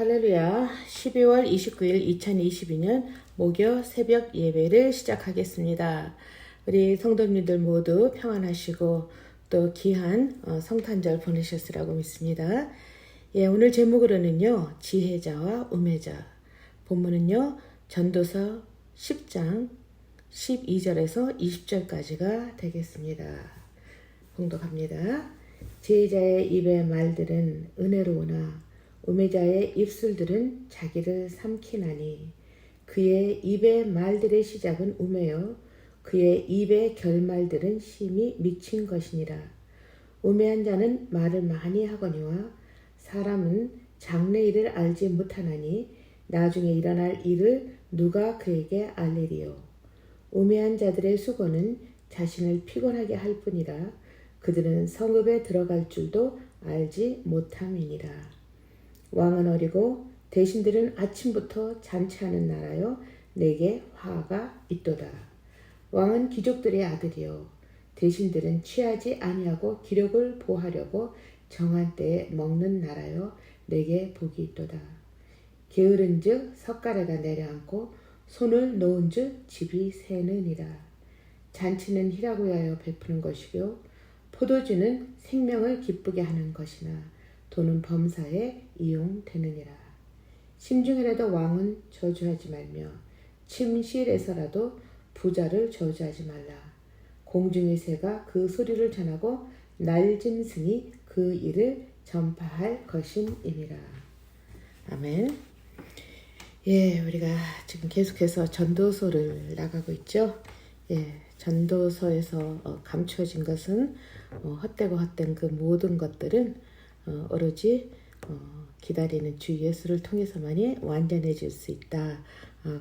할렐루야. 12월 29일 2022년 목요 새벽 예배를 시작하겠습니다. 우리 성도님들 모두 평안하시고 또 귀한 성탄절 보내셨으라고 믿습니다. 예, 오늘 제목으로는요. 지혜자와 우매자. 본문은요. 전도서 10장 12절에서 20절까지가 되겠습니다. 봉독합니다. 지혜자의 입의 말들은 은혜로우나 우매자의 입술들은 자기를 삼키나니 그의 입의 말들의 시작은 우매요 그의 입의 결말들은 심히 미친 것이니라. 우매한 자는 말을 많이 하거니와 사람은 장래 일을 알지 못하나니 나중에 일어날 일을 누가 그에게 알리리요. 우매한 자들의 수고는 자신을 피곤하게 할 뿐이라 그들은 성읍에 들어갈 줄도 알지 못함이니라. 왕은 어리고 대신들은 아침부터 잔치하는 나라여 내게 화가 있도다. 왕은 귀족들의 아들이요 대신들은 취하지 아니하고 기력을 보하려고 정한 때에 먹는 나라여 내게 복이 있도다. 게으른즉 석가래가 내려앉고 손을 놓은즉 집이 새느니라. 잔치는 희라고 하여 베푸는 것이요 포도주는 생명을 기쁘게 하는 것이나 돈은 범사에 이용되느니라. 심중에라도 왕은 저주하지 말며 침실에서라도 부자를 저주하지 말라. 공중의 새가 그 소리를 전하고 날짐승이 그 일을 전파할 것임이니라. 아멘. 예, 우리가 지금 계속해서 전도서를 나가고 있죠. 예, 전도서에서 감추어진 것은 헛되고 헛된 그 모든 것들은 오로지 기다리는 주 예수를 통해서만이 완전해질 수 있다.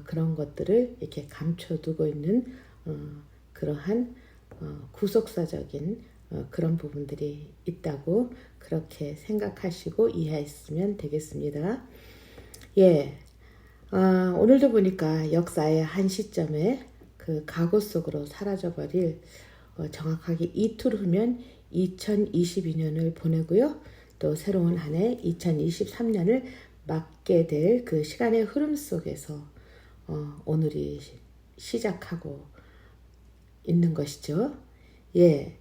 그런 것들을 이렇게 감춰두고 있는 그러한 구속사적인 그런 부분들이 있다고 그렇게 생각하시고 이해했으면 되겠습니다. 예, 오늘도 보니까 역사의 한 시점에 그 가고 속으로 사라져버릴 정확하게 이틀 후면 2022년을 보내고요. 또 새로운 한 해 2023년을 맞게 될 그 시간의 흐름 속에서 오늘이 시작하고 있는 것이죠. 예,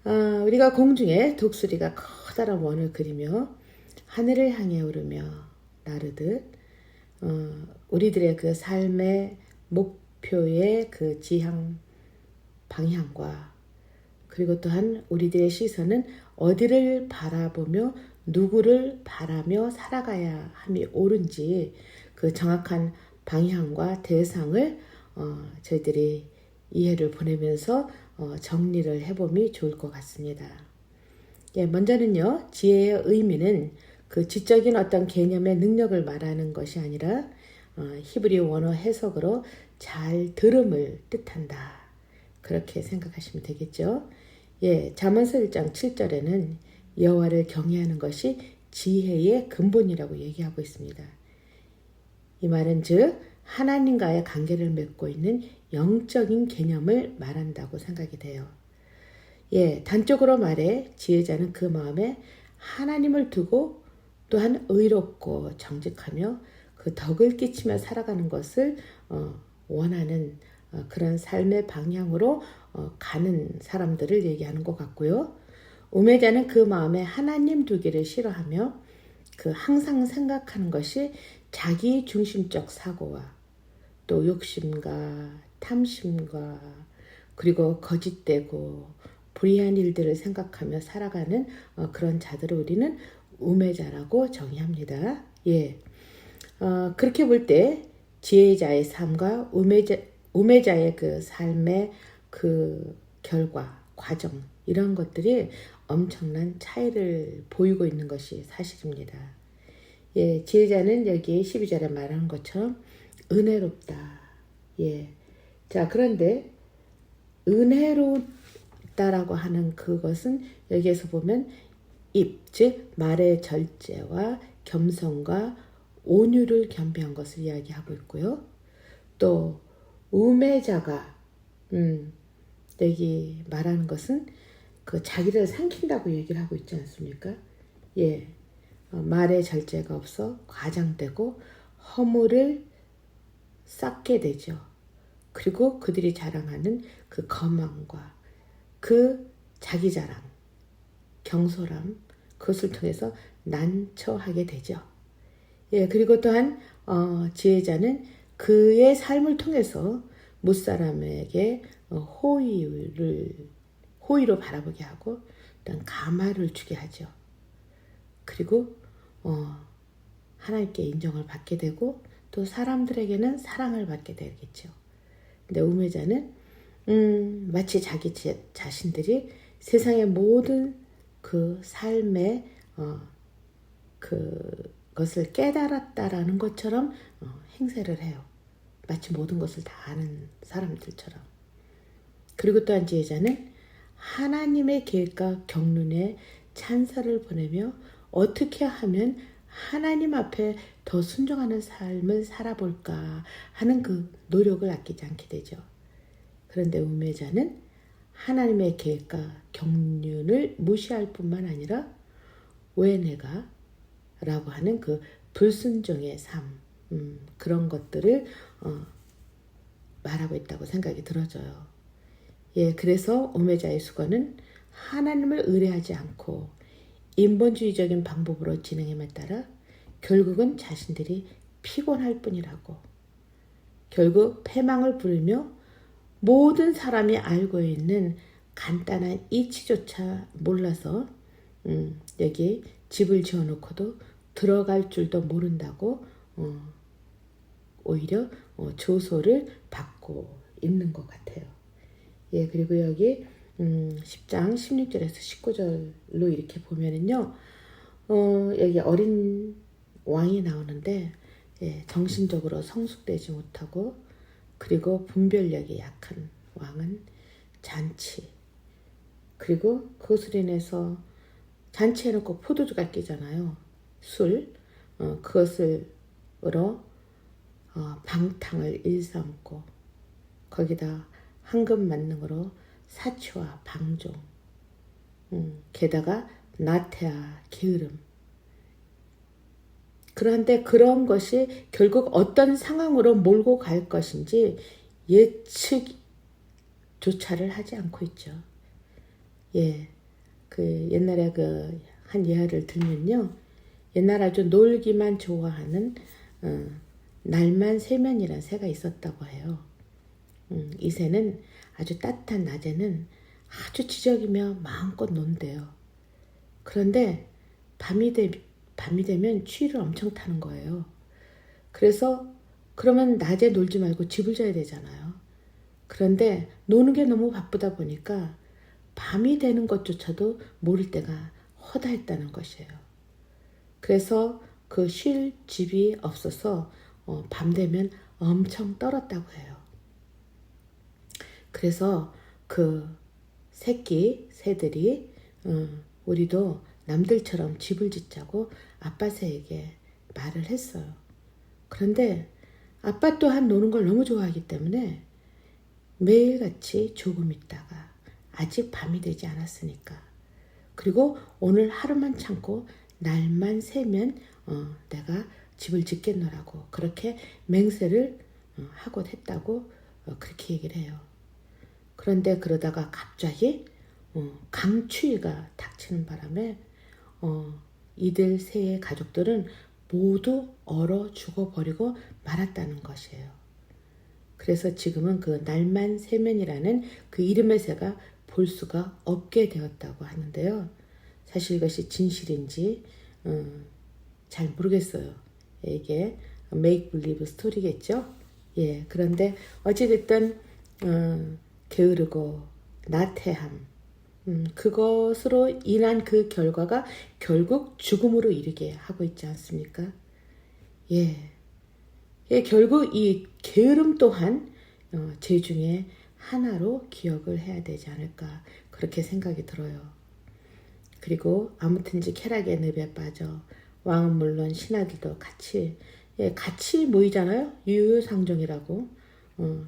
우리가 공중에 독수리가 커다란 원을 그리며 하늘을 향해 오르며 나르듯 우리들의 그 삶의 목표의 그 지향 방향과 그리고 또한 우리들의 시선은 어디를 바라보며 누구를 바라며 살아가야 함이 옳은지 그 정확한 방향과 대상을 저희들이 이해를 보내면서 정리를 해봄이 좋을 것 같습니다. 예, 먼저는요. 지혜의 의미는 그 지적인 어떤 개념의 능력을 말하는 것이 아니라 히브리 원어 해석으로 잘 들음을 뜻한다. 그렇게 생각하시면 되겠죠. 예, 잠언서 1장 7절에는 여호와를 경외하는 것이 지혜의 근본이라고 얘기하고 있습니다. 이 말은 즉 하나님과의 관계를 맺고 있는 영적인 개념을 말한다고 생각이 돼요. 예, 단적으로 말해 지혜자는 그 마음에 하나님을 두고 또한 의롭고 정직하며 그 덕을 끼치며 살아가는 것을 원하는 그런 삶의 방향으로 가는 사람들을 얘기하는 것 같고요. 우매자는 그 마음에 하나님 두기를 싫어하며 그 항상 생각하는 것이 자기 중심적 사고와 또 욕심과 탐심과 그리고 거짓되고 불의한 일들을 생각하며 살아가는 그런 자들을 우리는 우매자라고 정의합니다. 예, 그렇게 볼 때 지혜자의 삶과 우매자의 그 삶의 그 결과, 과정 이런 것들이 엄청난 차이를 보이고 있는 것이 사실입니다. 예, 지혜자는 여기 12절에 말하는 것처럼 은혜롭다. 예, 자 그런데 은혜롭다라고 하는 그것은 여기에서 보면 입, 즉 말의 절제와 겸손과 온유를 겸비한 것을 이야기하고 있고요. 또 우매자가 여기 말하는 것은 그 자기를 삼킨다고 얘기를 하고 있지 않습니까? 예, 말의 절제가 없어 과장되고 허물을 쌓게 되죠. 그리고 그들이 자랑하는 그 거망과 그 자기 자랑, 경솔함, 그것을 통해서 난처하게 되죠. 예, 그리고 또한 지혜자는 그의 삶을 통해서 무사람에게 호의로 바라보게 하고 또한 감화를 주게 하죠. 그리고 하나님께 인정을 받게 되고 또 사람들에게는 사랑을 받게 되겠죠. 근데 우매자는 마치 자기 자신들이 세상의 모든 그 삶의 그것을 깨달았다라는 것처럼 행세를 해요. 마치 모든 것을 다 아는 사람들처럼. 그리고 또한 지혜자는 하나님의 계획과 경륜에 찬사를 보내며 어떻게 하면 하나님 앞에 더 순종하는 삶을 살아볼까 하는 그 노력을 아끼지 않게 되죠. 그런데 우매자는 하나님의 계획과 경륜을 무시할 뿐만 아니라 왜 내가? 라고 하는 그 불순종의 삶, 그런 것들을 말하고 있다고 생각이 들어져요. 예, 그래서 우매자의 수고는 하나님을 의뢰하지 않고 인본주의적인 방법으로 진행함에 따라 결국은 자신들이 피곤할 뿐이라고. 결국 패망을 부르며 모든 사람이 알고 있는 간단한 이치조차 몰라서 여기 집을 지어놓고도 들어갈 줄도 모른다고 오히려 조소를 받고 있는 것 같아요. 예, 그리고 여기 10장 16절에서 19절로 이렇게 보면은요, 여기 어린 왕이 나오는데, 예, 정신적으로 성숙되지 못하고, 그리고 분별력이 약한 왕은 잔치, 그리고 그것으로 인해서 잔치해놓고 포도주가 끼잖아요. 술, 그것으로 방탕을 일삼고, 거기다 황금 만능으로 사치와 방종, 게다가 나태와 게으름. 그런데 그런 것이 결국 어떤 상황으로 몰고 갈 것인지 예측조차를 하지 않고 있죠. 예, 그 옛날에 그 한 예화를 들면요, 옛날 아주 놀기만 좋아하는 날만 새면이라는 새가 있었다고 해요. 이 새는 아주 따뜻한 낮에는 아주 지저귀며 마음껏 논대요. 그런데 밤이 되면 추위를 엄청 타는 거예요. 그래서 그러면 낮에 놀지 말고 집을 져야 되잖아요. 그런데 노는 게 너무 바쁘다 보니까 밤이 되는 것조차도 모를 때가 허다했다는 것이에요. 그래서 그 쉴 집이 없어서 밤 되면 엄청 떨었다고 해요. 그래서 그 새들이 우리도 남들처럼 집을 짓자고 아빠 새에게 말을 했어요. 그런데 아빠 또한 노는 걸 너무 좋아하기 때문에 매일같이 조금 있다가 아직 밤이 되지 않았으니까, 그리고 오늘 하루만 참고 날만 새면 내가 집을 짓겠노라고 그렇게 맹세를 하곤 했다고 그렇게 얘기를 해요. 그런데 그러다가 갑자기 강추위가 닥치는 바람에 이들 새의 가족들은 모두 얼어 죽어버리고 말았다는 것이에요. 그래서 지금은 그 날만 새면이라는 그 이름의 새가 볼 수가 없게 되었다고 하는데요. 사실 이것이 진실인지 잘 모르겠어요. 이게 make believe 스토리겠죠. 예, 그런데 어찌됐든 게으르고 나태함, 그것으로 인한 그 결과가 결국 죽음으로 이르게 하고 있지 않습니까? 예, 결국 이 게으름 또한 죄 중에 하나로 기억을 해야 되지 않을까 그렇게 생각이 들어요. 그리고 아무튼지 쾌락의 늪에 빠져 왕은 물론 신하들도 같이 모이잖아요. 유유상종이라고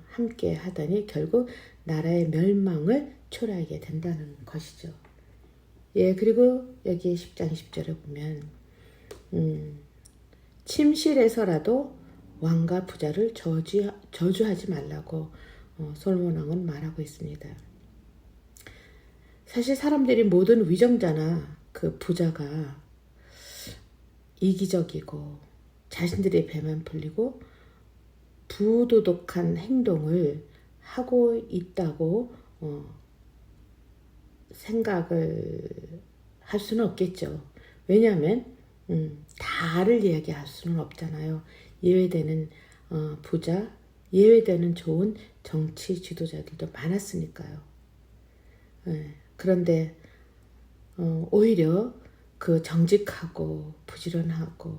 함께 하더니 결국 나라의 멸망을 초래하게 된다는 것이죠. 예, 그리고 여기 10장 10절에 보면 침실에서라도 왕과 부자를 저주하지 말라고 솔로몬 왕은 말하고 있습니다. 사실 사람들이 모든 위정자나 그 부자가 이기적이고 자신들의 배만 풀리고 부도덕한 행동을 하고 있다고 생각을 할 수는 없겠죠. 왜냐하면 다를 이야기할 수는 없잖아요. 예외되는 부자, 예외되는 좋은 정치 지도자들도 많았으니까요. 그런데 오히려 그 정직하고 부지런하고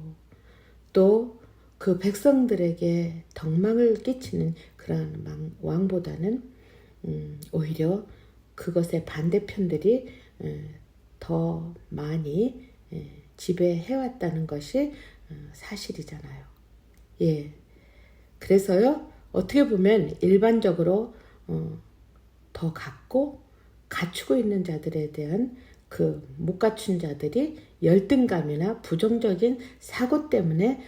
또 그 백성들에게 덕망을 끼치는 그런 왕보다는 오히려 그것의 반대편들이 더 많이 지배해왔다는 것이 사실이잖아요. 예. 그래서요, 어떻게 보면 일반적으로 더 갖추고 있는 자들에 대한 그 못 갖춘 자들이 열등감이나 부정적인 사고 때문에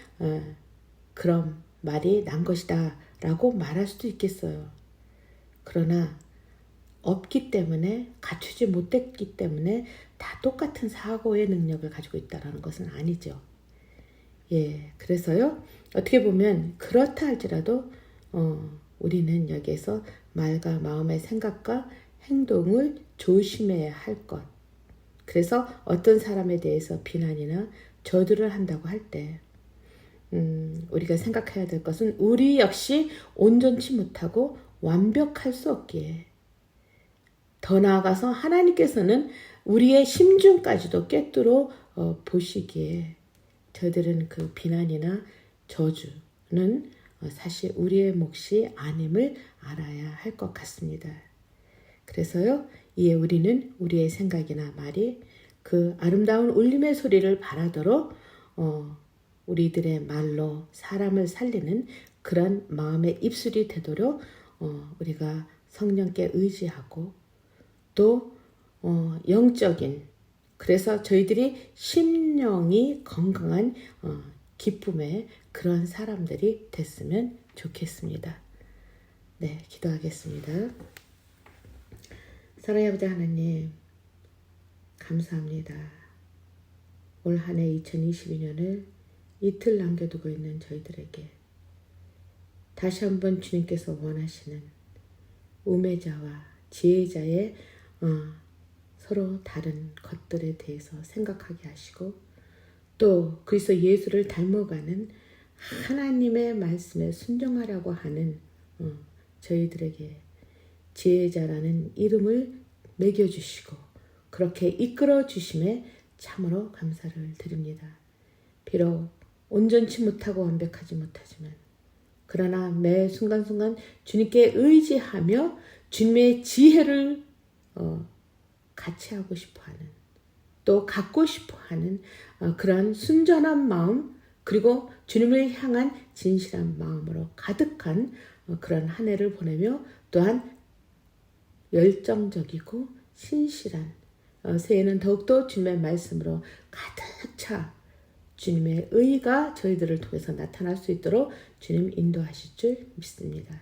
그런 말이 난 것이다 라고 말할 수도 있겠어요. 그러나 없기 때문에, 갖추지 못했기 때문에 다 똑같은 사고의 능력을 가지고 있다는 것은 아니죠. 예, 그래서요, 어떻게 보면 그렇다 할지라도 우리는 여기에서 말과 마음의 생각과 행동을 조심해야 할 것. 그래서 어떤 사람에 대해서 비난이나 저주를 한다고 할 때 우리가 생각해야 될 것은 우리 역시 온전치 못하고 완벽할 수 없기에, 더 나아가서 하나님께서는 우리의 심중까지도 꿰뚫어 보시기에 저들은 그 비난이나 저주는 사실 우리의 몫이 아님을 알아야 할 것 같습니다. 그래서요, 이에 우리는 우리의 생각이나 말이 그 아름다운 울림의 소리를 바라도록 우리들의 말로 사람을 살리는 그런 마음의 입술이 되도록 우리가 성령께 의지하고 또 영적인, 그래서 저희들이 심령이 건강한 기쁨의 그런 사람들이 됐으면 좋겠습니다. 네, 기도하겠습니다. 사랑의 아버지 하나님, 감사합니다. 올 한 해 2022년을 이틀 남겨두고 있는 저희들에게 다시 한번 주님께서 원하시는 우매자와 지혜자의 서로 다른 것들에 대해서 생각하게 하시고, 또 그리스도 예수를 닮아가는 하나님의 말씀에 순종하라고 하는 저희들에게 지혜자라는 이름을 매겨주시고 그렇게 이끌어 주심에 참으로 감사를 드립니다. 비록 온전치 못하고 완벽하지 못하지만, 그러나 매 순간순간 주님께 의지하며 주님의 지혜를 같이 하고 싶어하는, 또 갖고 싶어하는 그러한 순전한 마음, 그리고 주님을 향한 진실한 마음으로 가득한 그런 한 해를 보내며, 또한 열정적이고 신실한 새해는 더욱더 주님의 말씀으로 가득 차 주님의 의가 저희들을 통해서 나타날 수 있도록 주님 인도하실 줄 믿습니다.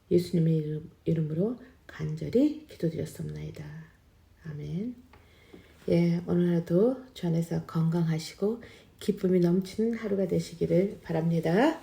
예수님의 이름으로 간절히 기도드렸습니다. 아멘. 예, 오늘 하루도 주 안에서 건강하시고 기쁨이 넘치는 하루가 되시기를 바랍니다.